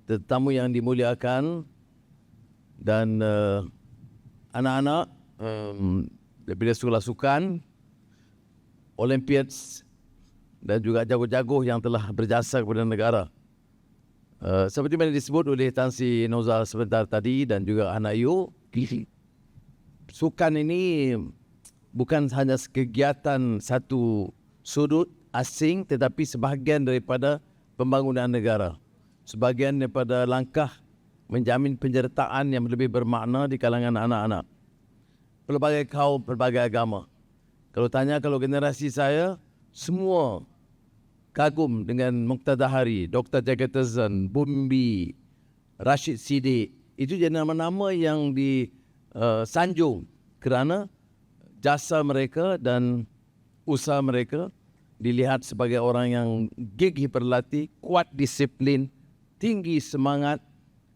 tetamu yang dimuliakan, dan anak-anak daripada sekolah sukan, Olympiads, dan juga jago-jago yang telah berjasa kepada negara. Seperti mana disebut oleh Tan Sri Noza sebentar tadi dan juga anak Yu, sukan ini bukan hanya kegiatan satu sudut asing, tetapi sebahagian daripada pembangunan negara, sebahagian daripada langkah menjamin penyertaan yang lebih bermakna di kalangan anak-anak, pelbagai kaum, pelbagai agama. Kalau generasi saya, semua kagum dengan Muqtada Hari, Dr. Jagatazan, Bumbi, Rashid Siddiq. Itu je nama-nama yang disanjung kerana jasa mereka dan usaha mereka dilihat sebagai orang yang gigih berlatih, kuat disiplin, tinggi semangat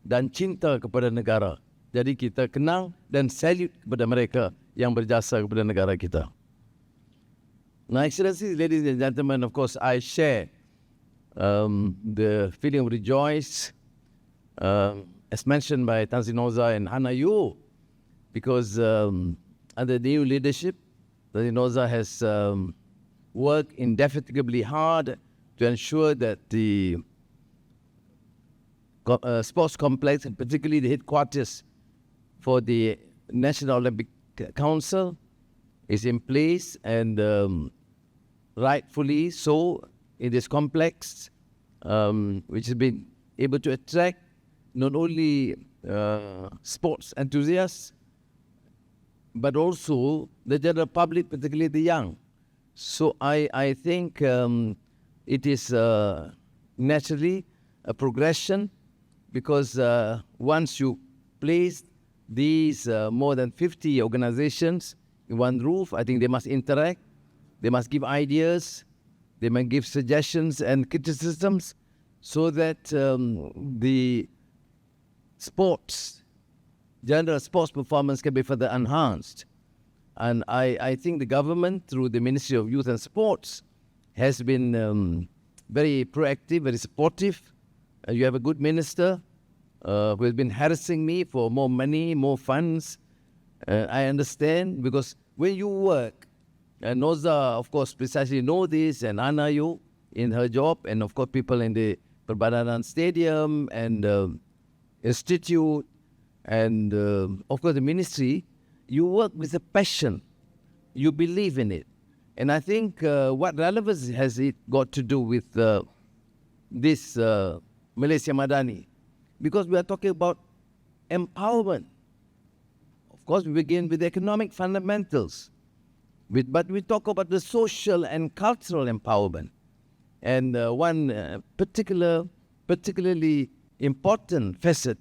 dan cinta kepada negara. Jadi kita kenang dan salute kepada mereka yang berjasa kepada negara kita. Now, Excellencies, ladies and gentlemen, of course, I share the feeling of rejoice, as mentioned by Tan Sri Noza and Hana Yu, because under the new leadership, Tan Sri Noza has worked indefatigably hard to ensure that the sports complex, and particularly the headquarters for the National Olympic Council, is in place, and rightfully so in this complex, which has been able to attract not only sports enthusiasts, but also the general public, particularly the young. So I think it is naturally a progression, because once you place these more than 50 organizations in one roof, I think they must interact, they must give ideas, they must give suggestions and criticisms, so that the general sports performance can be further enhanced. And I think the government, through the Ministry of Youth and Sports, has been very proactive, very supportive. You have a good minister who has been harassing me for more money, more funds. I understand, because when you work, and Noza, of course, precisely know this, and Ana Yu in her job, and of course people in the Perbadanan Stadium and Institute, and of course the ministry, you work with a passion, you believe in it. And I think what relevance has it got to do with this Malaysia Madani? Because we are talking about empowerment. Of course, we begin with economic fundamentals, but we talk about the social and cultural empowerment. And one particularly important facet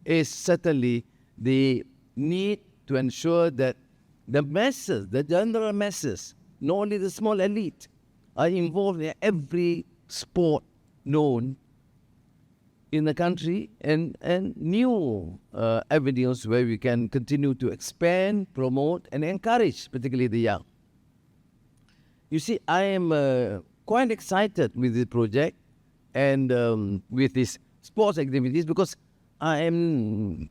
is certainly the need to ensure that the masses, the general masses, not only the small elite, are involved in every sport known in the country, and new avenues where we can continue to expand, promote, and encourage, particularly the young. You see, I am quite excited with this project and with these sports activities, because I am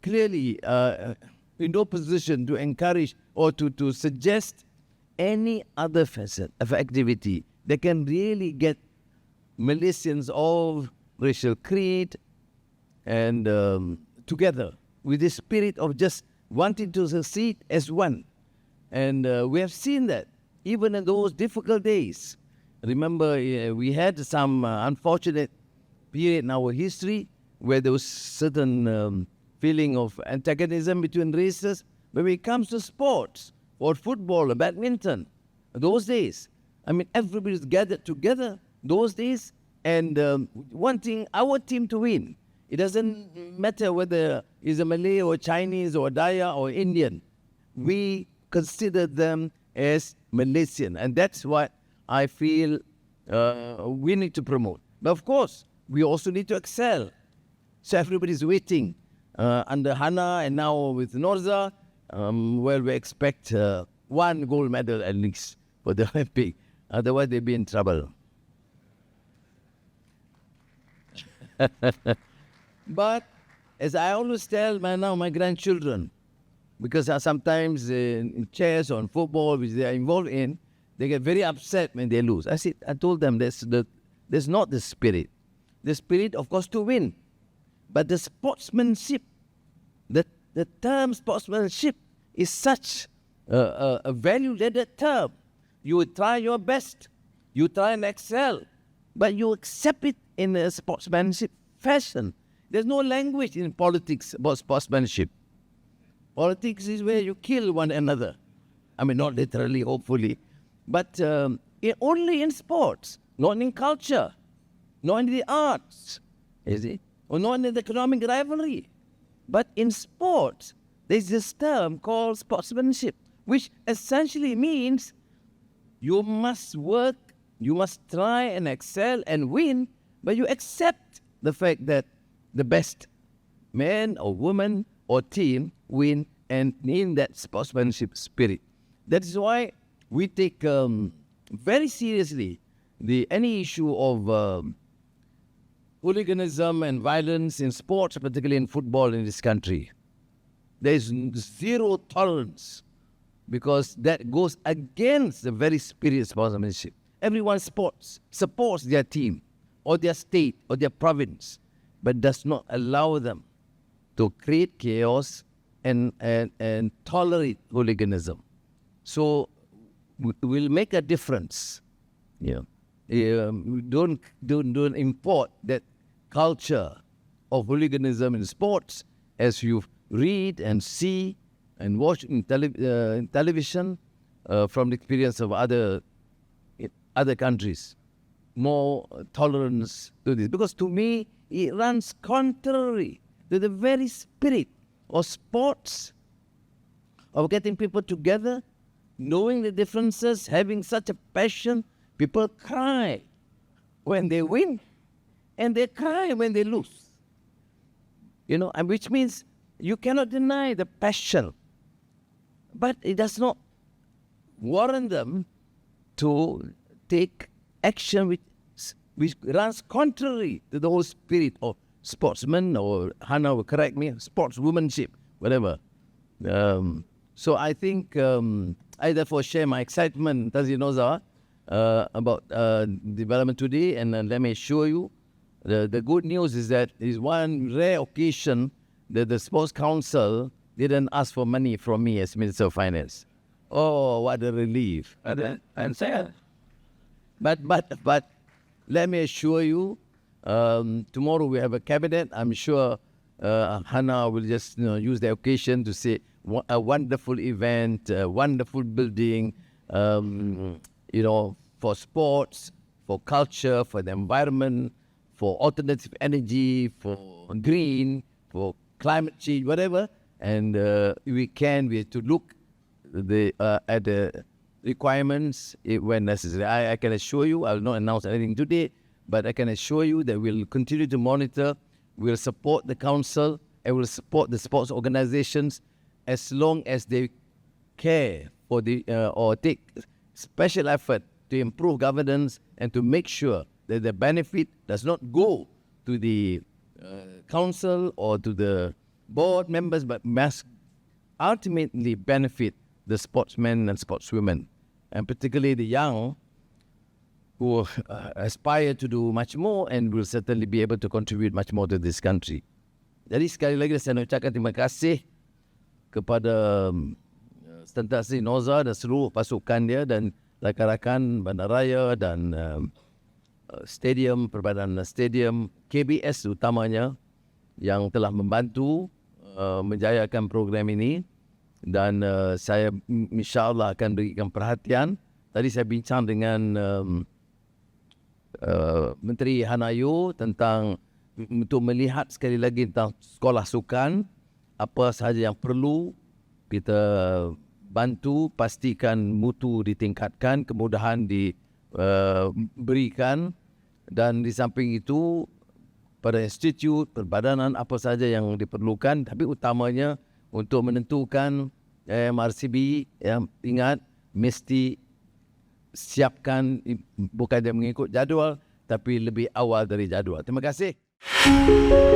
clearly in no position to encourage or to suggest any other facet of activity that can really get Malaysians of racial creed and together with the spirit of just wanting to succeed as one. And we have seen that even in those difficult days. Remember, we had some unfortunate period in our history where there was certain feeling of antagonism between races. But when it comes to sports, or football or badminton, those days, I mean, everybody's gathered together those days and wanting our team to win. It doesn't matter whether it's a Malay or Chinese or Daya or Indian. We consider them as Malaysian, and that's what I feel we need to promote. But of course, we also need to excel. So everybody's waiting under Hana and now with Norza, where we expect one gold medal at least for the Olympic. Otherwise, they'll be in trouble. But as I always tell my grandchildren, because sometimes in chess or in football, which they are involved in, they get very upset when they lose. I told them there's not the spirit. The spirit, of course, to win. But the sportsmanship, the term sportsmanship is such a value-laden term. You would try your best. You try and excel. But you accept it in a sportsmanship fashion. There's no language in politics about sportsmanship. Politics is where you kill one another. I mean, not literally, hopefully. But only in sports, not in culture, not in the arts, is it? Or not in the economic rivalry. But in sports, there's this term called sportsmanship, which essentially means you must work, you must try and excel and win, but you accept the fact that the best man or woman or team win, and in that sportsmanship spirit. That is why we take very seriously any issue of hooliganism and violence in sports, particularly in football in this country. There is zero tolerance, because that goes against the very spirit of sportsmanship. Everyone supports their team or their state or their province, but does not allow them to create chaos and tolerate hooliganism. So we'll make a difference. Don't import that culture of hooliganism in sports as you read and see and watch in television from the experience of other countries. More tolerance to this, because to me it runs contrary to the very spirit of sports, of getting people together, knowing the differences, having such a passion. People cry when they win, and they cry when they lose. And which means you cannot deny the passion, but it does not warrant them to take action which runs contrary to the whole spirit of sportsman, or Hannah will correct me, sportswomanship, whatever. So I think I therefore share my excitement, Tazinoza, about development today, and let me assure you, the good news is that it is one rare occasion that the Sports Council didn't ask for money from me as Minister of Finance. Oh, what a relief. And sad. But let me assure you, tomorrow we have a cabinet. I'm sure Hannah will just use the occasion to say a wonderful event, a wonderful building, for sports, for culture, for the environment, for alternative energy, for green, for climate change, whatever. And we have to look at the requirements when necessary. I can assure you, I will not announce anything today, but I can assure you that we'll continue to monitor, we'll support the council, and we'll support the sports organizations as long as they care for or take special effort to improve governance and to make sure that the benefit does not go to the council or to the board members, but must ultimately benefit the sportsmen and sportswomen, and particularly the young who aspire to do much more and will certainly be able to contribute much more to this country. Jadi sekali lagi saya nak ucapkan terima kasih kepada Tentasi Noza dan seluruh pasukan dia dan rakan-rakan bandaraya dan stadium, Perbadanan Stadium, KBS utamanya yang telah membantu menjayakan program ini. Dan saya insyaAllah akan berikan perhatian. Tadi saya bincang dengan Menteri Hanayo tentang untuk melihat sekali lagi tentang sekolah sukan, apa sahaja yang perlu kita bantu, pastikan mutu ditingkatkan, kemudahan diberikan, dan di samping itu pada institut, perbadanan apa sahaja yang diperlukan, tapi utamanya untuk menentukan MRCB, ingat mesti siapkan, bukan dia mengikut jadual, tapi lebih awal dari jadual. Terima kasih. Thank